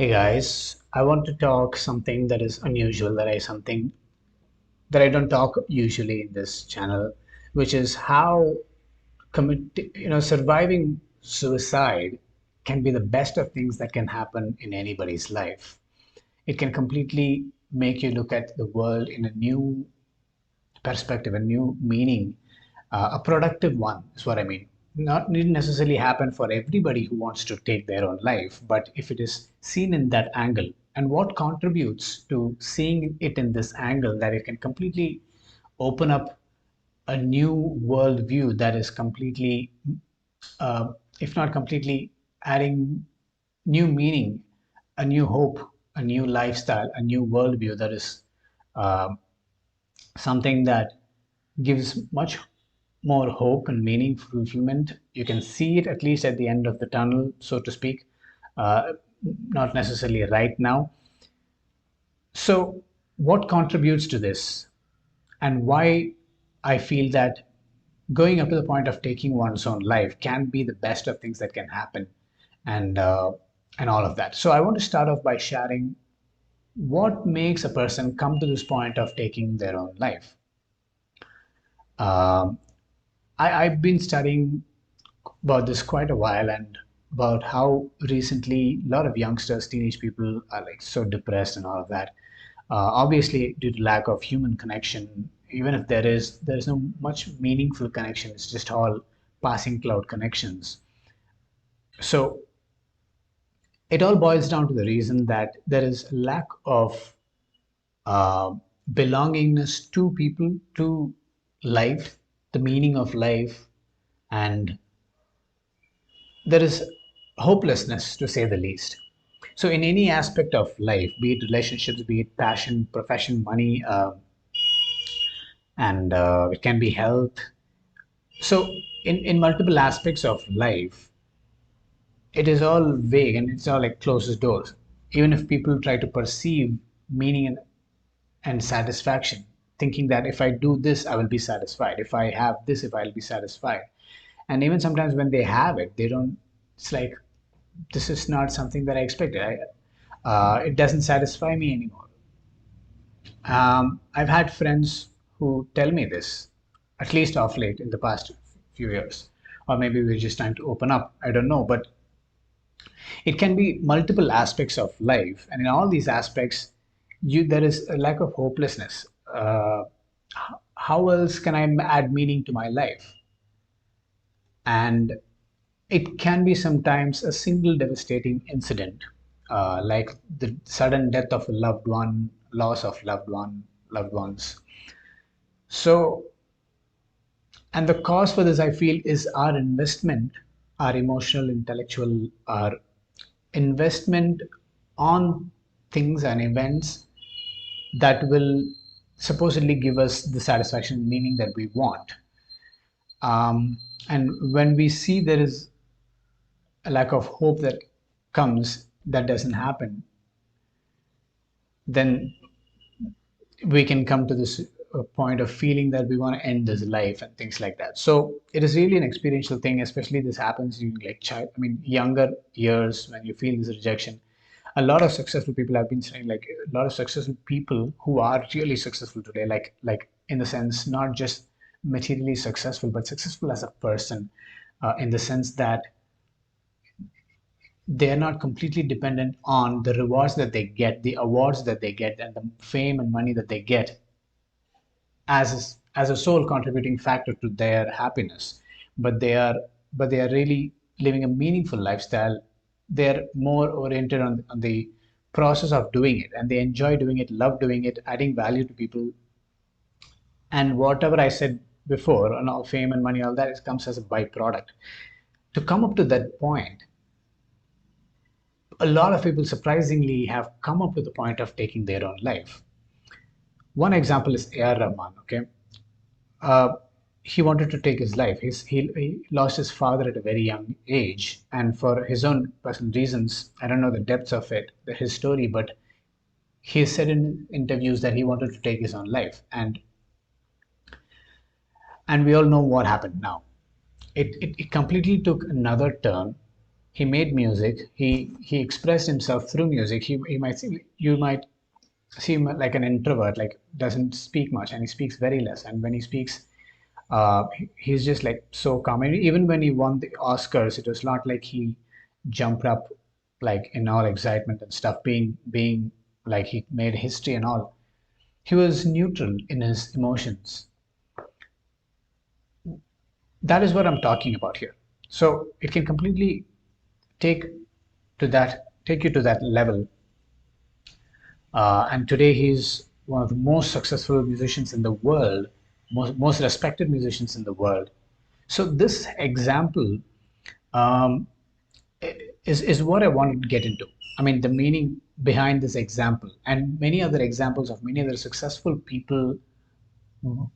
Hey guys, I want to talk something that is unusual, something that I don't talk usually in this channel, which is how surviving suicide can be the best of things that can happen in anybody's life. It can completely make you look at the world in a new perspective, a new meaning, a productive one is what I mean. Not need necessarily happen for everybody who wants to take their own life, but if it is seen in that angle, and what contributes to seeing it in this angle, that it can completely open up a new worldview that is completely, uh, if not completely, adding new meaning, a new hope, a new lifestyle, a new worldview that is uh, something that gives much more hope and meaning, fulfillment. You can see it at least at the end of the tunnel, so to speak, uh, not necessarily right now. So, what contributes to this, and why I feel that going up to the point of taking one's own life can be the best of things that can happen, and all of that. So, I want to start off by sharing what makes a person come to this point of taking their own life. Um, I've been studying about this quite a while, and about how recently a lot of youngsters, teenage people are like so depressed and all of that. Obviously, due to lack of human connection, even if there is no much meaningful connection. It's just all passing cloud connections. So it all boils down to the reason that there is lack of uh, belongingness to people, to life, the meaning of life, and there is hopelessness, to say the least. So, in any aspect of life, be it relationships, be it passion, profession, money, and it can be health. So, in multiple aspects of life, it is all vague and it's all like closed doors. Even if people try to perceive meaning and satisfaction, thinking that if I do this, I will be satisfied. If I have this, if I'll be satisfied. And even sometimes when they have it, they don't, it's like, this is not something that I expected. It doesn't satisfy me anymore. I've had friends who tell me this, at least of late in the past few years, or maybe we're just trying to open up. I don't know, but it can be multiple aspects of life, and in all these aspects, there is a lack of hopelessness. How else can I add meaning to my life? And it can be sometimes a single devastating incident, like the sudden death of a loved one, loss of loved ones. So, and the cause for this, I feel, is our investment, our emotional, intellectual, our investment on things and events that will supposedly give us the satisfaction and meaning that we want. Um, and when we see there is a lack of hope that comes, that doesn't happen, then we can come to this point of feeling that we want to end this life and things like that. So it is really an experiential thing, especially this happens in like younger years when you feel this rejection. A lot of successful people have been saying, like a lot of successful people who are really successful today, like in the sense not just materially successful, but successful as a person, in the sense that they're not completely dependent on the rewards that they get, the awards that they get, and the fame and money that they get as a sole contributing factor to their happiness, but they are really living a meaningful lifestyle. They're more oriented on the process of doing it, and they enjoy doing it, love doing it, adding value to people. And whatever I said before on all fame and money, all that, it comes as a byproduct. To come up to that point, a lot of people surprisingly have come up with the point of taking their own life. One example is A.R. Rahman. Okay, uh, he wanted to take his life. He lost his father at a very young age, and for his own personal reasons, I don't know the depths of it, his story, but he said in interviews that he wanted to take his own life, and we all know what happened now. It completely took another turn, He made music. He expressed himself through music. He might see, you might see him like an introvert, like doesn't speak much, and he speaks very less. And when he speaks, he's just like so calm. And even when he won the Oscars, it was not like he jumped up like in all excitement and stuff, being like he made history and all. He was neutral in his emotions. That is what I'm talking about here. So it can completely take take you to that level. And today he's one of the most successful musicians in the world, most respected musicians in the world. So this example um, is what I wanted to get into. I mean, the meaning behind this example and many other examples of many other successful people.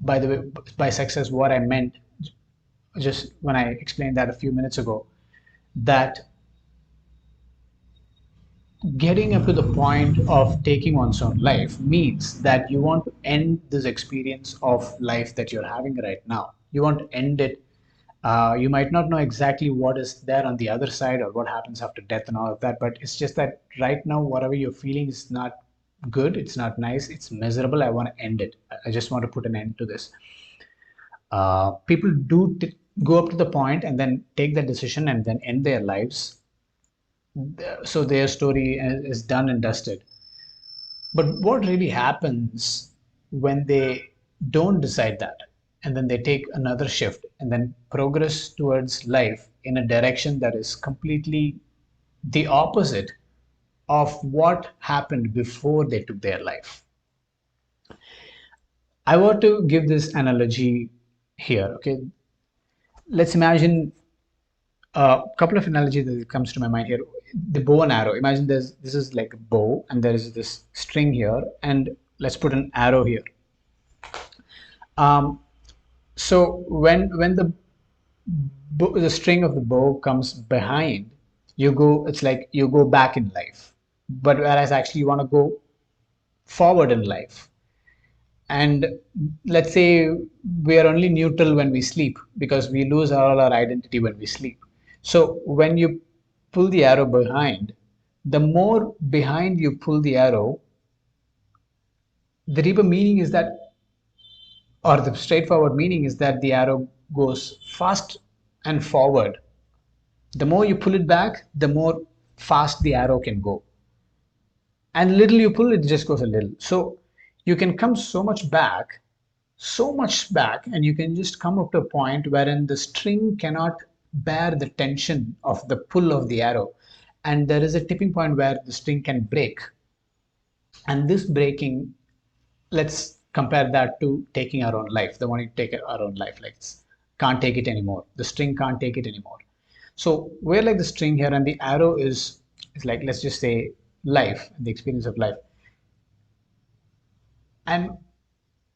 By the way, by success, what I meant just when I explained that a few minutes ago, that getting up to the point of taking one's own life means that you want to end this experience of life that you're having right now. You want to end it. You might not know exactly what is there on the other side or what happens after death and all of that, but it's just that right now, whatever you're feeling is not good, it's not nice, it's miserable. I want to end it. I just want to put an end to this. People do go up to the point and then take that decision and then end their lives, so their story is done and dusted. But what really happens when they don't decide that and then they take another shift and then progress towards life in a direction that is completely the opposite of what happened before they took their life? I want to give this analogy here. Okay, let's imagine a couple of analogies that comes to my mind here. The bow and arrow. Imagine this is like a bow and there is this string here, and let's put an arrow here. um, so when the string of the bow comes behind, you go, it's like you go back in life, but whereas actually you want to go forward in life. And let's say we are only neutral when we sleep because we lose all our identity when we sleep. So when you pull the arrow behind, the more behind you pull the arrow, the deeper meaning is that, or the straightforward meaning is that the arrow goes fast and forward. The more you pull it back, the more fast the arrow can go. And little you pull, it just goes a little. So you can come so much back, and you can just come up to a point wherein the string cannot bear the tension of the pull of the arrow. And there is a tipping point where the string can break. And this breaking, let's compare that to taking our own life, the wanting to take our own life, like can't take it anymore, the string can't take it anymore. So we're like the string here, and the arrow is like, let's just say, life, the experience of life. And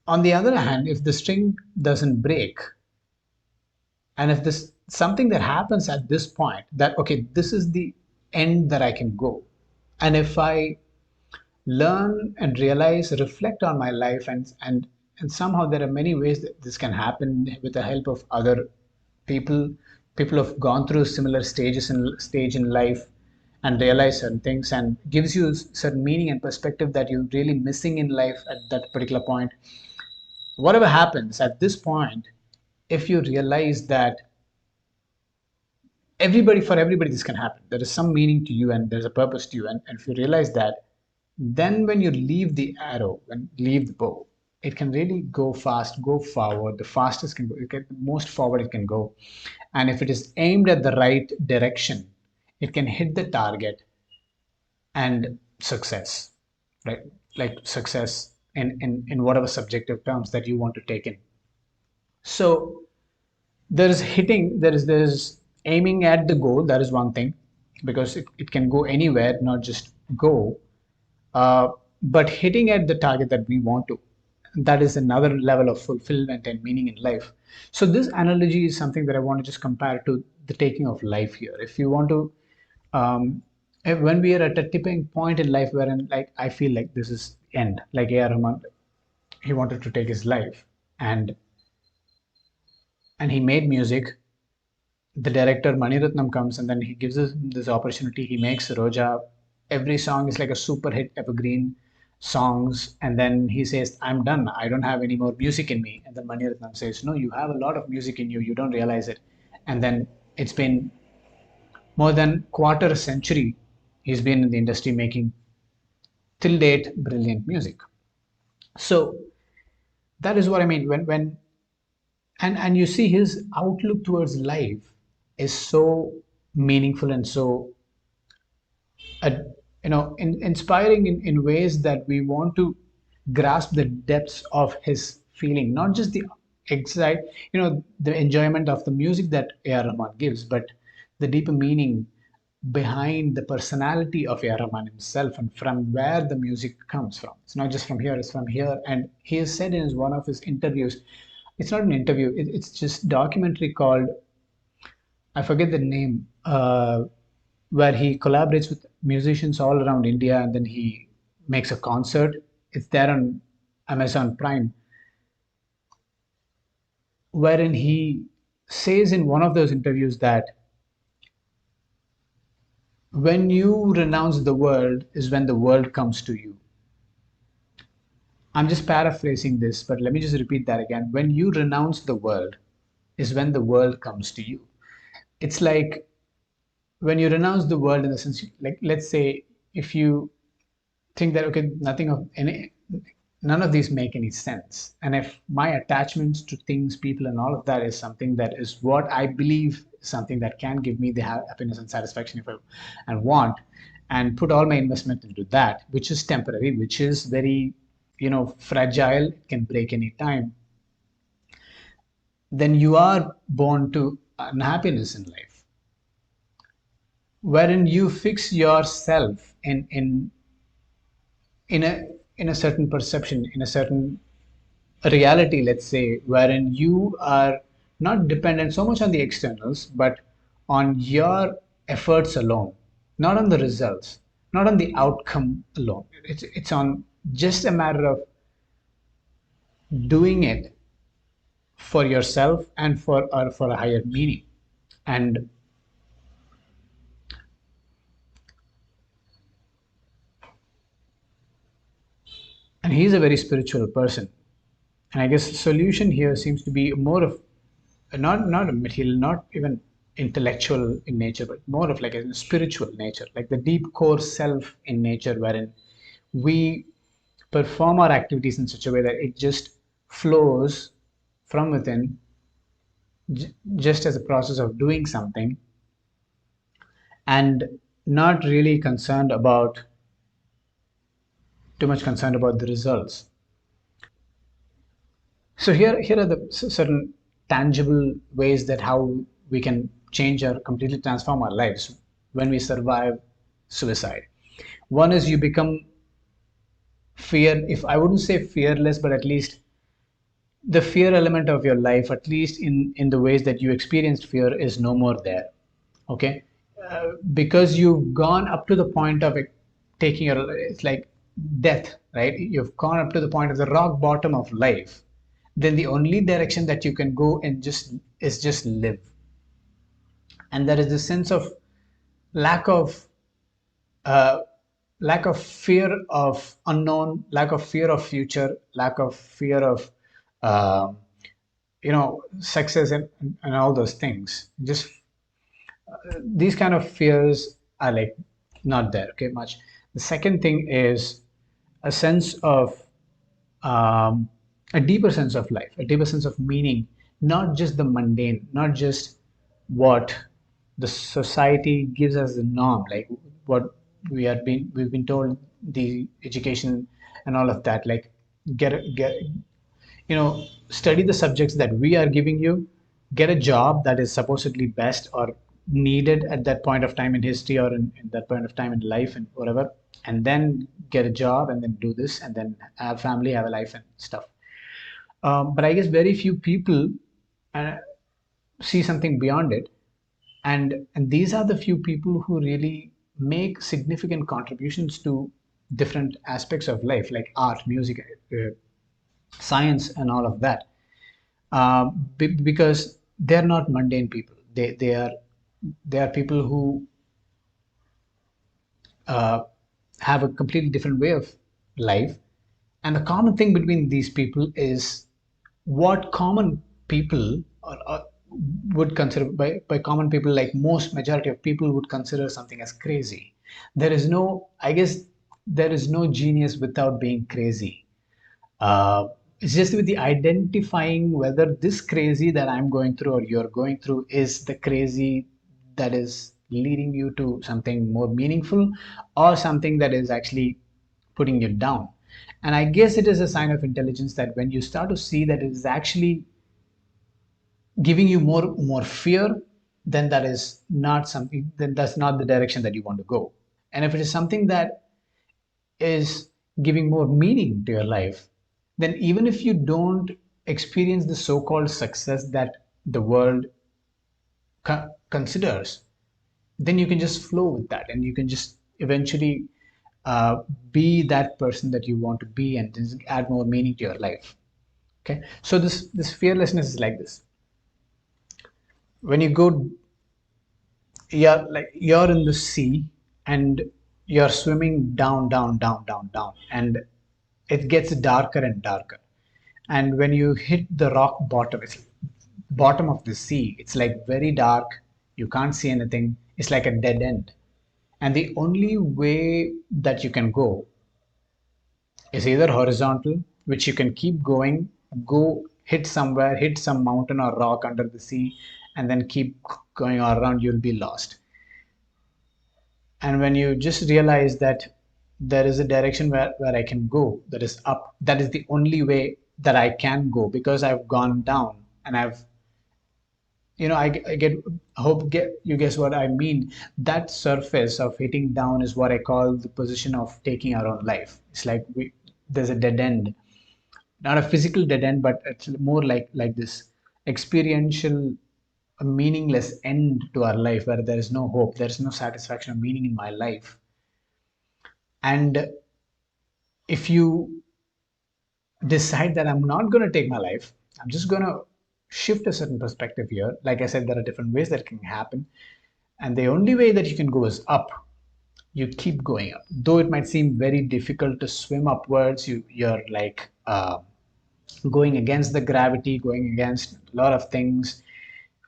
on the other hand, if the string doesn't break, and if this something that happens at this point, that okay, this is the end that I can go, and if I learn and realize, reflect on my life, and somehow there are many ways that this can happen with the help of other people. People have gone through similar stage in life and realize certain things, and gives you certain meaning and perspective that you're really missing in life at that particular point. Whatever happens at this point, if you realize that everybody this can happen, there is some meaning to you and there's a purpose to you, and if you realize that, then when you leave the arrow and leave the bow, it can really go fast, go forward, the fastest can go, it can, the most forward it can go. And if it is aimed at the right direction, it can hit the target and success, right? Like success in whatever subjective terms that you want to take in. So there's aiming at the goal, that is one thing, because it can go anywhere, not just go. But hitting at the target that we want to, that is another level of fulfillment and meaning in life. So this analogy is something that I want to just compare to the taking of life here. If you want to, when we are at a tipping point in life wherein, like, I feel like this is end, like A.R. Rahman, he wanted to take his life, and he made music, the director Maniratnam comes and then he gives us this opportunity. He makes Roja. Every song is like a super hit, evergreen songs. And then he says, "I'm done. I don't have any more music in me." And then Maniratnam says, "No, you have a lot of music in you. You don't realize it." And then it's been more than quarter century he's been in the industry making till date brilliant music. So that is what I mean when and you see his outlook towards life is so meaningful and so uh, inspiring in ways that we want to grasp the depths of his feeling, not just the excite the enjoyment of the music that A.R. Rahman gives, but the deeper meaning behind the personality of A.R. Rahman himself and from where the music comes from. It's not just from here, it's from here. And he has said in one of his interviews, it's not an interview, it's just documentary called, I forget the name, where he collaborates with musicians all around India and then he makes a concert. It's there on Amazon Prime, wherein he says in one of those interviews that when you renounce the world is when the world comes to you. I'm just paraphrasing this, but let me just repeat that again. When you renounce the world is when the world comes to you. It's like when you renounce the world in the sense, like, let's say if you think that okay, nothing of any none of these make any sense, and if my attachments to things, people, and all of that is something that is what I believe is something that can give me the happiness and satisfaction if I and want, and put all my investment into that, which is temporary, which is very fragile, it can break any time, then you are born to unhappiness in life, wherein you fix yourself in a certain perception, in a certain reality, let's say, wherein you are not dependent so much on the externals, but on your efforts alone, not on the results, not on the outcome alone. It's on just a matter of doing it for yourself and for a higher meaning. And and he's a very spiritual person. And I guess the solution here seems to be more of not a material, not even intellectual in nature, but more of like a spiritual nature, like the deep core self in nature, wherein we perform our activities in such a way that it just flows from within, just as a process of doing something, and not really concerned about too much concerned about the results. So here are the certain tangible ways that how we can change or completely transform our lives when we survive suicide. One is you become fear, if I wouldn't say fearless, but at least the fear element of your life, at least in the ways that you experienced fear, is no more there. Okay, because you've gone up to the point of it, taking your, it's like death, right? You've gone up to the point of the rock bottom of life, then the only direction that you can go and just live. And there is this sense of lack of uh, lack of fear of unknown, lack of fear of future, lack of fear of uh, success, and all those things. Just these kind of fears are like not there, okay, much. The second thing is a sense of um, a deeper sense of life, a deeper sense of meaning, not just the mundane, not just what the society gives as the norm, like what we've been told, the education and all of that, like get study the subjects that we are giving you, get a job that is supposedly best or needed at that point of time in history, or in that point of time in life and whatever, and then get a job and then do this and then have family, have a life and stuff. But I guess very few people uh, see something beyond it, and these are the few people who really make significant contributions to different aspects of life, like art, music, science, and all of that, because they're not mundane people. They are people who uh, have a completely different way of life. And the common thing between these people is what common people would consider, by common people, like most majority of people would consider something as crazy. There is no, I guess, there is no genius without being crazy. It's just with the identifying whether this crazy that I'm going through or you're going through is the crazy that is leading you to something more meaningful or something that is actually putting you down. And I guess it is a sign of intelligence that when you start to see that it is actually giving you more fear, then that is not something, then that's not the direction that you want to go. And if it is something that is giving more meaning to your life, then even if you don't experience the so-called success that the world considers, then you can just flow with that and you can just eventually uh, be that person that you want to be and just add more meaning to your life. Okay, so this fearlessness is like this. When you go, you're in the sea and you're swimming down, and it gets darker and darker. And when you hit the rock bottom, it's bottom of the sea, it's like very dark, you can't see anything, it's like a dead end. And the only way that you can go is either horizontal, which you can keep going, go hit somewhere, hit some mountain or rock under the sea, and then keep going all around, you'll be lost. And when you just realize that there is a direction where I can go, that is up, that is the only way that I can go, because I've gone down and I've, I get, hope get you guess what I mean. That surface of hitting down is what I call the position of taking our own life. It's like there's a dead end, not a physical dead end, but it's more like this experiential, a meaningless end to our life where there is no hope, there is no satisfaction or meaning in my life. And if you decide that I'm not going to take my life, I'm just going to shift a certain perspective here. Like I said, there are different ways that can happen. And the only way that you can go is up. You keep going up. Though it might seem very difficult to swim upwards, you're like going against the gravity, going against a lot of things.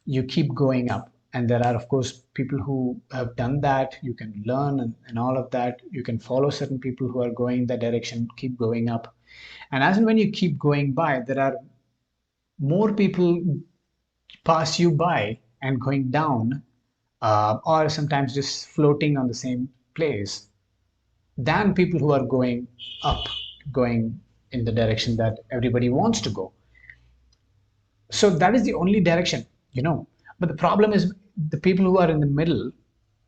You keep going up. And there are, of course, people who have done that. You can learn and all of that. You can follow certain people who are going that direction, keep going up. And as and when you keep going by, there are more people pass you by and going down, or sometimes just floating on the same place, than people who are going up, going in the direction that everybody wants to go. So that is the only direction. But the problem is the people who are in the middle,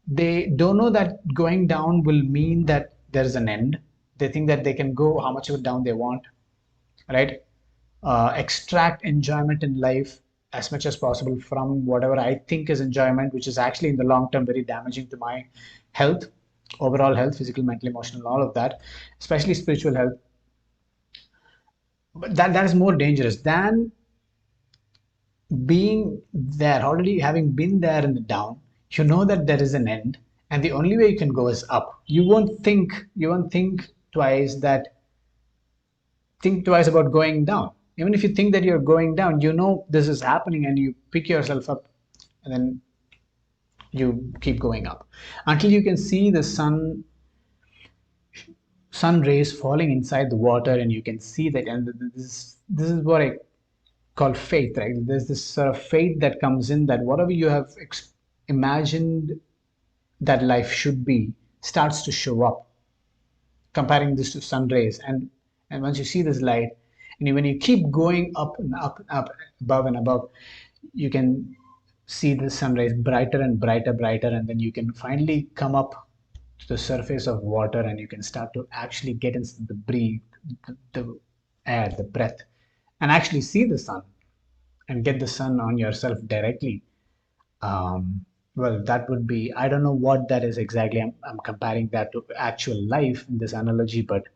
they don't know that going down will mean that there is an end. They think that they can go how much of down they want, right? Extract enjoyment in life as much as possible from whatever I think is enjoyment, which is actually in the long term very damaging to my health, overall health, physical, mental, emotional, all of that, especially spiritual health. But that is more dangerous than being there, already having been there in the down. You know that there is an end, and the only way you can go is up. You won't think twice about going down. Even if you think that you're going down, you know this is happening and you pick yourself up and then you keep going up until you can see the sun rays falling inside the water, and you can see that. And this is what I call faith, right? There's this sort of faith that comes in, that whatever you have imagined that life should be starts to show up, comparing this to sun rays. And once you see this light, and when you keep going up and up and up, above and above, you can see the sunrise brighter and brighter, and then you can finally come up to the surface of water, and you can start to actually get into the breathe, the air, the breath, and actually see the sun and get the sun on yourself directly. Well, that would be, I don't know what that is exactly. I'm comparing that to actual life in this analogy, but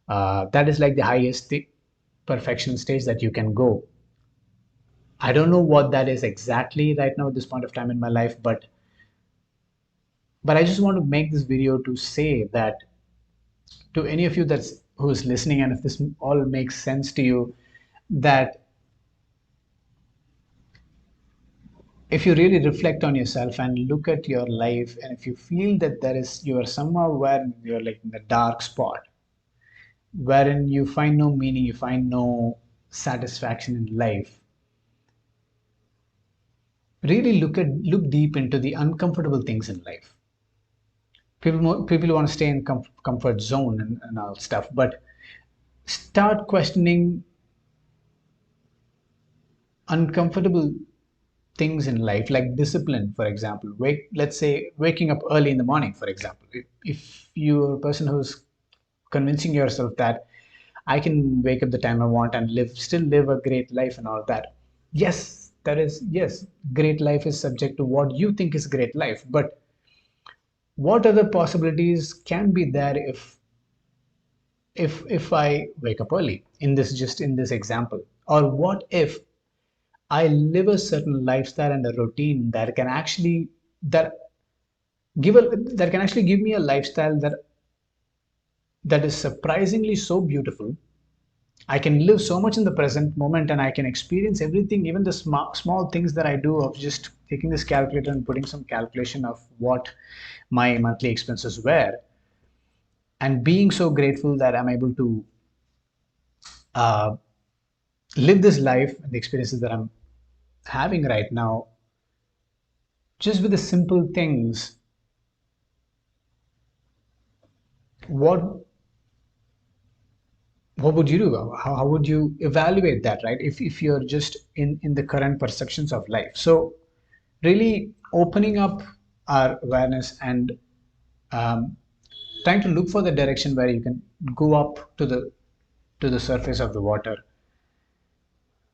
that is like the highest perfection stage that you can go. I don't know what that is exactly right now at this point of time in my life, but I just want to make this video to say that to any of you that's who's listening, and if this all makes sense to you, that if you really reflect on yourself and look at your life, and if you feel that there is you are somewhere where you're like in the dark spot, wherein you find no meaning, you find no satisfaction in life, really look deep into the uncomfortable things in life. People want to stay in comfort zone and all stuff, but start questioning uncomfortable things in life, like discipline, for example. Let's say waking up early in the morning, for example. If you're a person who's convincing yourself that I can wake up the time I want and still live a great life and all that. Yes, yes, great life is subject to what you think is great life. But what other possibilities can be there if I wake up early in this example? Or what if I live a certain lifestyle and a routine that that can actually give me a lifestyle that is surprisingly so beautiful. I can live so much in the present moment and I can experience everything, even the small things that I do of just taking this calculator and putting some calculation of what my monthly expenses were and being so grateful that I'm able to uh, live this life and the experiences that I'm having right now just with the simple things. What what would you do? How would you evaluate that, right? If you're just in the current perceptions of life. So really opening up our awareness and um, trying to look for the direction where you can go up to the surface of the water.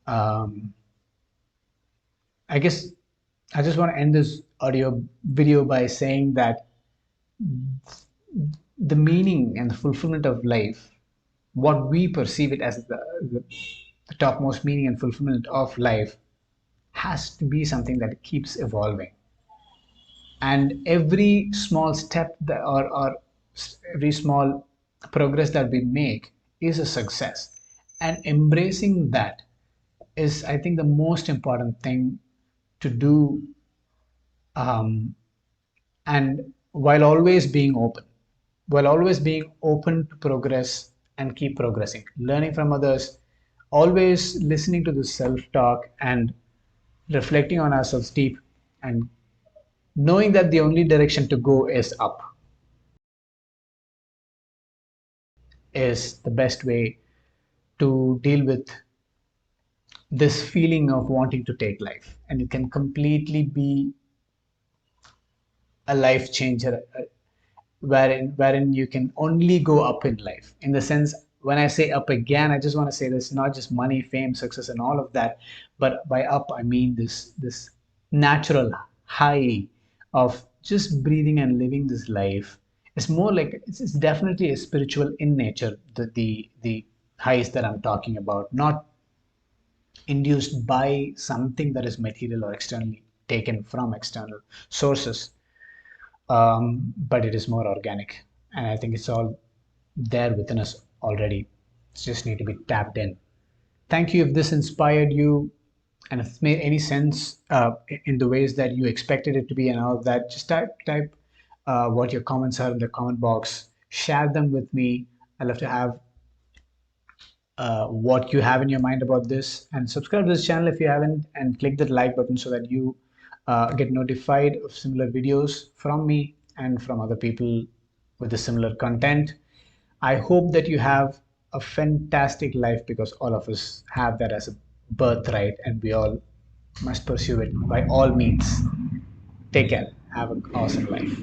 um, I guess I just want to end this audio video by saying that the meaning and the fulfillment of life, what we perceive it as the topmost meaning and fulfillment of life, has to be something that keeps evolving. And every small step or every small progress that we make is a success. And embracing that is, I think, the most important thing to do, um, and while always being open to progress and keep progressing, learning from others, always listening to the self-talk and reflecting on ourselves deep, and knowing that the only direction to go is up is the best way to deal with this feeling of wanting to take life. And it can completely be a life changer, wherein you can only go up in life. In the sense, when I say up again, I just want to say this: not just money, fame, success, and all of that, but by up I mean this natural high of just breathing and living this life. It's more like it's definitely a spiritual in nature. The highs that I'm talking about, not induced by something that is material or externally taken from external sources, but it is more organic. And I think it's all there within us already. It just need to be tapped in. Thank you if this inspired you and if it made any sense in the ways that you expected it to be and all of that. Just type what your comments are in the comment box. Share them with me. I love to have what you have in your mind about this, and subscribe to this channel if you haven't, and click that like button so that you get notified of similar videos from me and from other people with the similar content. I hope that you have a fantastic life, because all of us have that as a birthright and we all must pursue it by all means. Take care. Have an awesome life.